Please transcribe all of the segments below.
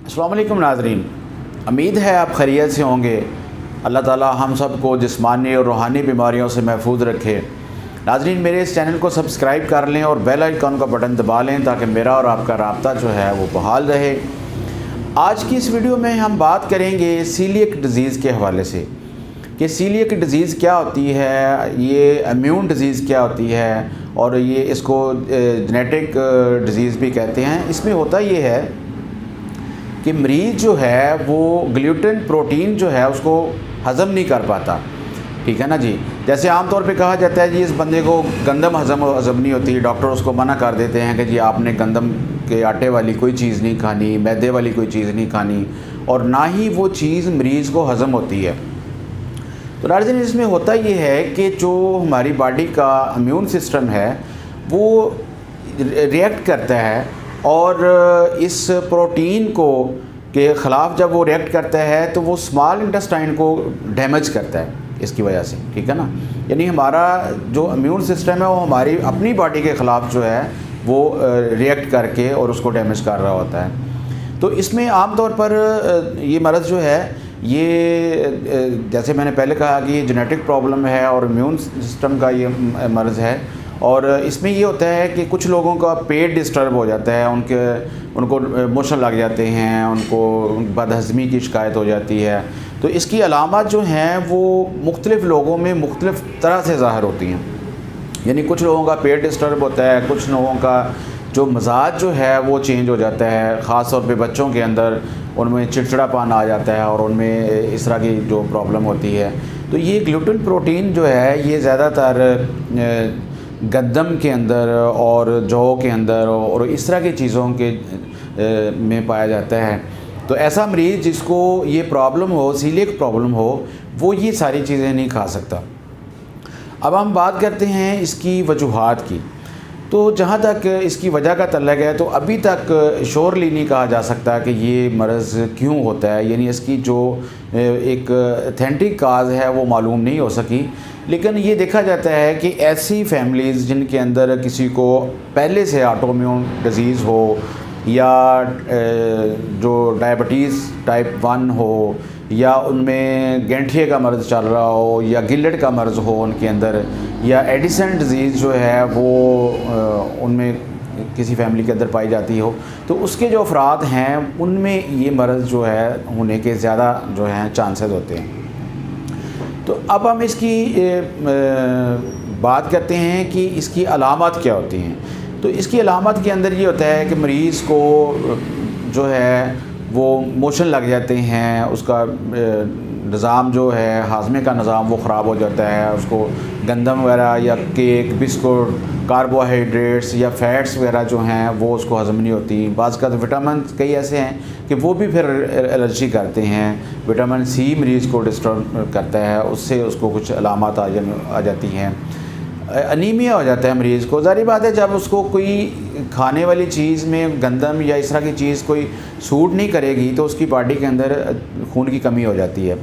अस्सलाम वालेकुम नाज़रीन, उम्मीद है आप खैरियत से होंगे। अल्लाह ताला हम सब को जिस्मानी और रूहानी बीमारियों से महफूज रखे। नाज़रीन, मेरे इस चैनल को सब्सक्राइब कर लें और बेल आइकन का बटन दबा लें ताकि मेरा और आपका राब्ता जो है वो बहाल रहे। आज की इस वीडियो में हम बात करेंगे सीलिएक डिज़ीज़ के हवाले से कि सीलिएक डिज़ीज़ क्या होती है, ये इम्यून डिज़ीज़ क्या होती है और ये इसको जेनेटिक डिज़ीज़ भी कहते हैं। इसमें होता ये है कि मरीज़ जो है वो ग्लूटेन प्रोटीन जो है उसको हज़म नहीं कर पाता, ठीक है ना जी। जैसे आम तौर पे कहा जाता है जी इस बंदे को गंदम हज़म नहीं होती, डॉक्टर उसको मना कर देते हैं कि जी आपने गंदम के आटे वाली कोई चीज़ नहीं खानी, मैदे वाली कोई चीज़ नहीं खानी, और ना ही वो चीज़ मरीज़ को हज़म होती है। तो नाज़रीन, इसमें होता ये है कि जो हमारी बॉडी का इम्यून सिस्टम है वो रिएक्ट करता है और इस प्रोटीन को के ख़िलाफ़ जब वो रिएक्ट करता है तो वो स्मॉल इंटेस्टाइन को डैमेज करता है इसकी वजह से, ठीक है ना। यानी हमारा जो इम्यून सिस्टम है वो हमारी अपनी बॉडी के ख़िलाफ़ जो है वो रिएक्ट करके और उसको डैमेज कर रहा होता है। तो इसमें आम तौर पर ये मर्ज़ जो है ये जैसे मैंने पहले कहा कि ये जेनेटिक प्रॉब्लम है और इम्यून सिस्टम का ये मर्ज़ है। और इसमें ये होता है कि कुछ लोगों का पेट डिस्टर्ब हो जाता है, उनको मोशन लग जाते हैं, उनको बदहज़मी की शिकायत हो जाती है। तो इसकी अलामत जो हैं वो मुख्तलिफ़ लोगों में मुख्तलिफ़ तरह से ज़ाहिर होती हैं। यानी कुछ लोगों का पेट डिस्टर्ब होता है, कुछ लोगों का जो मिजाज जो है वो चेंज हो जाता है, ख़ास तौर पे बच्चों के अंदर उनमें चिड़चिड़ापन आ जाता है और उनमें इस तरह की जो प्रॉब्लम होती है। तो ये ग्लूटेन प्रोटीन जो है ये ज़्यादातर गंदम के अंदर और जौ के अंदर और इस तरह की चीज़ों के में पाया जाता है। तो ऐसा मरीज़ जिसको ये प्रॉब्लम हो, सीलिएक प्रॉब्लम हो, वो ये सारी चीज़ें नहीं खा सकता। अब हम बात करते हैं इसकी वजूहात की। तो जहाँ तक इसकी वजह का तल्लुक़ है तो अभी तक श्योरली नहीं कहा जा सकता कि ये मर्ज़ क्यों होता है, यानी इसकी जो एक ऑथेंटिक काज है वो मालूम नहीं हो सकी। लेकिन ये देखा जाता है कि ऐसी फैमिलीज़ जिनके अंदर किसी को पहले से ऑटोइम्यून डिज़ीज़ हो या जो डायबिटीज़ टाइप 1 हो या उनमें गैंठिए का मर्ज़ चल रहा हो या गिलेट का मर्ज़ हो उनके अंदर, या एडिसन डिज़ीज़ जो है वो उनमें किसी फैमिली के अंदर पाई जाती हो, तो उसके जो अफराद हैं उनमें ये मर्ज़ जो है होने के ज़्यादा जो हैं चांसेस होते हैं। तो अब हम इसकी बात करते हैं कि इसकी अलामत क्या होती हैं। तो इसकी अलामत के अंदर ये होता है कि मरीज़ को जो है वो मोशन लग जाते हैं, उसका निज़ाम जो है हाज़मे का निज़ाम वो ख़राब हो जाता है, उसको गंदम वगैरह या केक, बिस्कुट, कार्बोहाइड्रेट्स या फ़ैट्स वगैरह जो हैं वो उसको हज़म नहीं होती। बाज़ का विटामिन कई ऐसे हैं कि वो भी फिर एलर्जी करते हैं। विटामिन सी मरीज़ को डिस्टर्ब करता है, उससे उसको कुछ अलामत आ जाती हैं। अनीमिया हो जाता है मरीज़ को। ज़ाहिर बात है जब उसको कोई खाने वाली चीज़ में गंदम या इस तरह की चीज़ कोई सूट नहीं करेगी तो उसकी बॉडी के अंदर खून की कमी हो जाती है।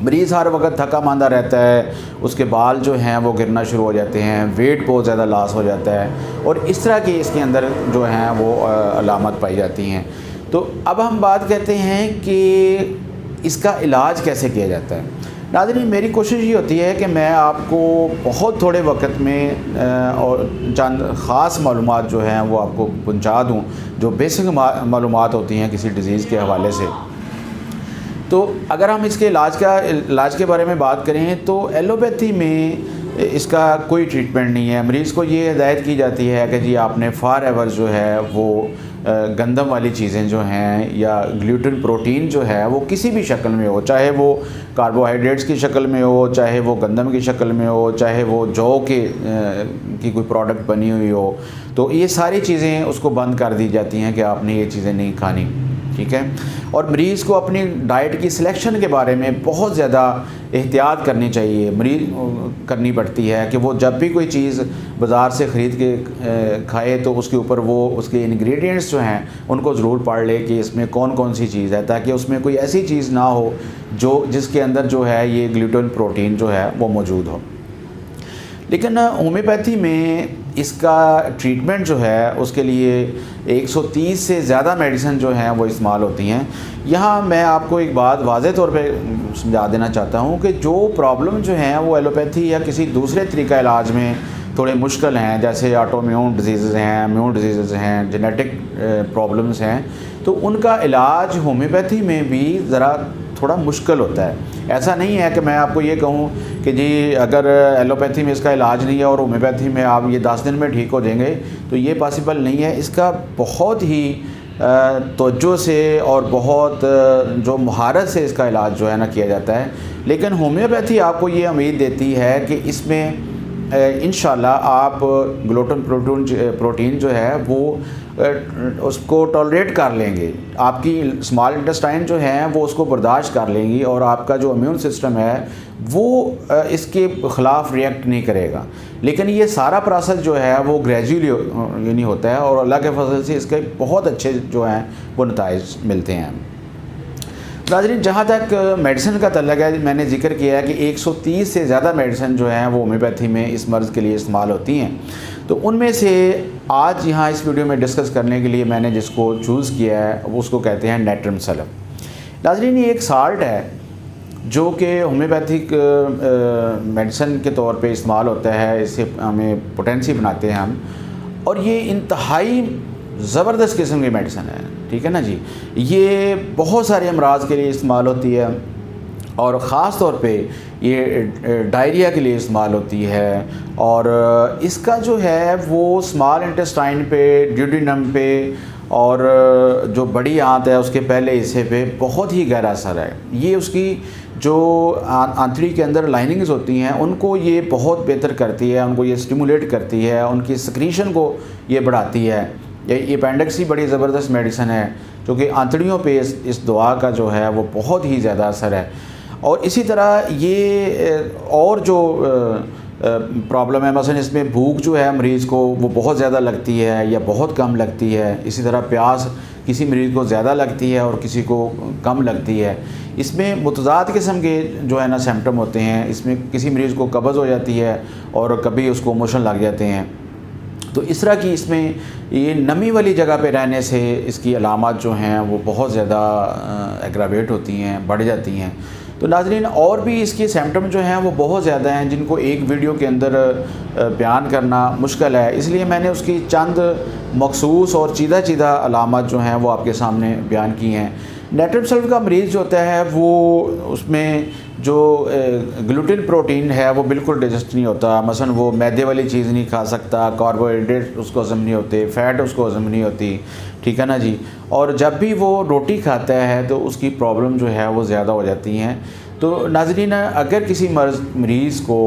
मरीज़ हर वक्त थका मांदा रहता है, उसके बाल जो हैं वो गिरना शुरू हो जाते हैं, वेट बहुत ज़्यादा लॉस हो जाता है और इस तरह की इसके अंदर जो हैं वो अलामत पाई जाती हैं। तो अब हम बात करते हैं कि इसका इलाज कैसे किया जाता है। नाज़रीन, मेरी कोशिश ये होती है कि मैं आपको बहुत थोड़े वक्त में और चंद ख़ास मालूमात जो हैं वो आपको पहुंचा दूं, जो बेसिक मालूमात होती हैं किसी डिज़ीज़ के हवाले से। तो अगर हम इसके इलाज के बारे में बात करें तो एलोपैथी में इसका कोई ट्रीटमेंट नहीं है। मरीज़ को ये हिदायत की जाती है कि जी आपने फॉर एवर जो है वो गंदम वाली चीज़ें जो हैं या ग्लूटेन प्रोटीन जो है वो किसी भी शक्ल में हो, चाहे वो कार्बोहाइड्रेट्स की शक्ल में हो, चाहे वो गंदम की शक्ल में हो, चाहे वो जौ की कोई प्रोडक्ट बनी हुई हो, तो ये सारी चीज़ें उसको बंद कर दी जाती हैं कि आपने ये चीज़ें नहीं खानी, ठीक है। और मरीज़ को अपनी डाइट की सिलेक्शन के बारे में बहुत ज़्यादा एहतियात करनी चाहिए, करनी पड़ती है कि वो जब भी कोई चीज़ बाज़ार से ख़रीद के खाए तो उसके ऊपर वो उसके इंग्रेडिएंट्स जो हैं उनको ज़रूर पढ़ ले कि इसमें कौन कौन सी चीज़ है, ताकि उसमें कोई ऐसी चीज़ ना हो जिसके अंदर जो है ये ग्लूटेन प्रोटीन जो है वो मौजूद हो। लेकिन होम्योपैथी में इसका ट्रीटमेंट जो है उसके लिए 130 से ज़्यादा मेडिसिन जो हैं वो इस्तेमाल होती हैं। यहाँ मैं आपको एक बात वाज़े तौर पे समझा देना चाहता हूँ कि जो प्रॉब्लम जो हैं वो एलोपैथी या किसी दूसरे तरीका इलाज में थोड़े मुश्किल हैं, जैसे ऑटोइम्यून डिजीज़ हैं, इम्यून डिजीज़ हैं, जेनेटिक प्रॉब्लम्स हैं, तो उनका इलाज होम्योपैथी में भी ज़रा थोड़ा मुश्किल होता है। ऐसा नहीं है कि मैं आपको ये कहूँ कि जी अगर एलोपैथी में इसका इलाज नहीं है और होम्योपैथी में आप ये 10 दिन में ठीक हो जाएंगे, तो ये पॉसिबल नहीं है। इसका बहुत ही तवज्जो से और बहुत जो महारत से इसका इलाज जो है ना किया जाता है। लेकिन होम्योपैथी आपको ये उम्मीद देती है कि इसमें इंशाल्लाह आप ग्लूटेन प्रोटीन जो है वो उसको टॉलरेट कर लेंगे, आपकी स्मॉल इंटेस्टाइन जो है वो उसको बर्दाश्त कर लेंगी और आपका जो इम्यून सिस्टम है वो इसके ख़िलाफ़ रिएक्ट नहीं करेगा। लेकिन ये सारा प्रोसेस जो है वो ग्रेजुअली यानी होता है और अल्लाह के फजल से इसके बहुत अच्छे जो हैं वो नताइज मिलते हैं। नाज़रीन, जहाँ तक मेडिसिन का तल्लुक़ है, मैंने जिक्र किया है कि 130 से ज़्यादा मेडिसिन जो हैं वो होम्योपैथी में इस मर्ज़ के लिए इस्तेमाल होती हैं। तो उनमें से आज यहाँ इस वीडियो में डिस्कस करने के लिए मैंने जिसको चूज़ किया है वो उसको कहते हैं नेट्रम सल्फ़। नाज़रीन, ये एक साल्ट है जो कि होम्योपैथिक मेडिसिन के तौर पे इस्तेमाल होता है। इससे हमें पोटेंसी बनाते हैं हम, और ये इंतहाई ज़बरदस्त किस्म की मेडिसिन है, ठीक है ना जी। ये बहुत सारे अमराज के लिए इस्तेमाल होती है और ख़ास तौर पे ये डायरिया के लिए इस्तेमाल होती है। और इसका जो है वो स्मॉल इंटेस्टाइन पे, ड्यूडेनम पे और जो बड़ी आंत है उसके पहले हिस्से पे बहुत ही गहरा असर है। ये उसकी जो आंतड़ी के अंदर लाइनिंग्स होती हैं उनको ये बहुत बेहतर करती है, उनको ये स्टिमुलेट करती है, उनकी सिक्रीशन को ये बढ़ाती है। ये अपेंडिक्स ही बड़ी ज़बरदस्त मेडिसिन है जो कि आंतड़ियों पे इस दवा का जो है वो बहुत ही ज़्यादा असर है। और इसी तरह ये और जो प्रॉब्लम है, मसलन इसमें भूख जो है मरीज़ को वो बहुत ज़्यादा लगती है या बहुत कम लगती है। इसी तरह प्यास किसी मरीज़ को ज़्यादा लगती है और किसी को कम लगती है। इसमें मुतज़ाद किस्म के जो है ना सिम्पटम होते हैं। इसमें किसी मरीज़ को कब्ज़ हो जाती है और कभी उसको मोशन लग जाते हैं। तो इस तरह की इसमें ये नमी वाली जगह पे रहने से इसकी अलामत जो हैं वो बहुत ज़्यादा एग्रावेट होती हैं, बढ़ जाती हैं। तो नाज़रीन, और भी इसके सिम्पटम जो हैं वो बहुत ज़्यादा हैं जिनको एक वीडियो के अंदर बयान करना मुश्किल है। इसलिए मैंने उसकी चंद मखसूस और चीदा अलामत जो हैं वो आपके सामने बयान की हैं। नेट्रम सल्फ़ का मरीज़ जो होता है वो उसमें जो ग्लूटेन प्रोटीन है वो बिल्कुल डाइजेस्ट नहीं होता। मसलन वो मैदे वाली चीज़ नहीं खा सकता, कार्बोहाइड्रेट उसको हज़म नहीं होते, फ़ैट उसको हज़म नहीं होती, ठीक है ना जी। और जब भी वो रोटी खाता है तो उसकी प्रॉब्लम जो है वो ज़्यादा हो जाती हैं। तो नाज़रीन, अगर किसी मरीज़ को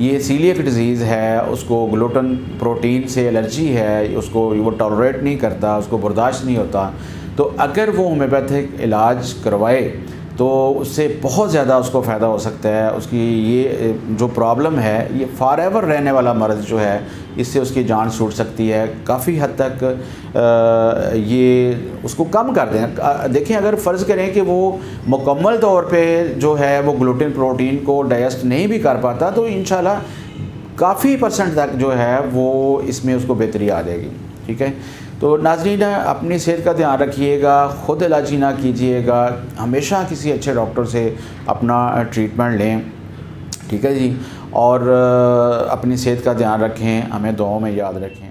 ये सीलिएक डिज़ीज़ है, उसको ग्लूटेन प्रोटीन से एलर्जी है, उसको वो टॉलरेट नहीं करता, उसको बर्दाश्त नहीं होता, तो अगर वो होम्योपैथिक इलाज करवाए तो उससे बहुत ज़्यादा उसको फ़ायदा हो सकता है। उसकी ये जो प्रॉब्लम है ये फॉरएवर रहने वाला मर्ज़ जो है, इससे उसकी जान छूट सकती है। काफ़ी हद तक ये उसको कम कर दें। देखें, अगर फ़र्ज़ करें कि वो मुकम्मल तौर पे जो है वो ग्लूटेन प्रोटीन को डाइजेस्ट नहीं भी कर पाता, तो इंशाल्लाह काफ़ी % तक जो है वो इसमें उसको बेहतरी आ जाएगी, ठीक है। तो नाज़रीन, अपनी सेहत का ध्यान रखिएगा, ख़ुद इलाजी ना कीजिएगा, हमेशा किसी अच्छे डॉक्टर से अपना ट्रीटमेंट लें, ठीक है जी। और अपनी सेहत का ध्यान रखें, हमें दुआओं में याद रखें।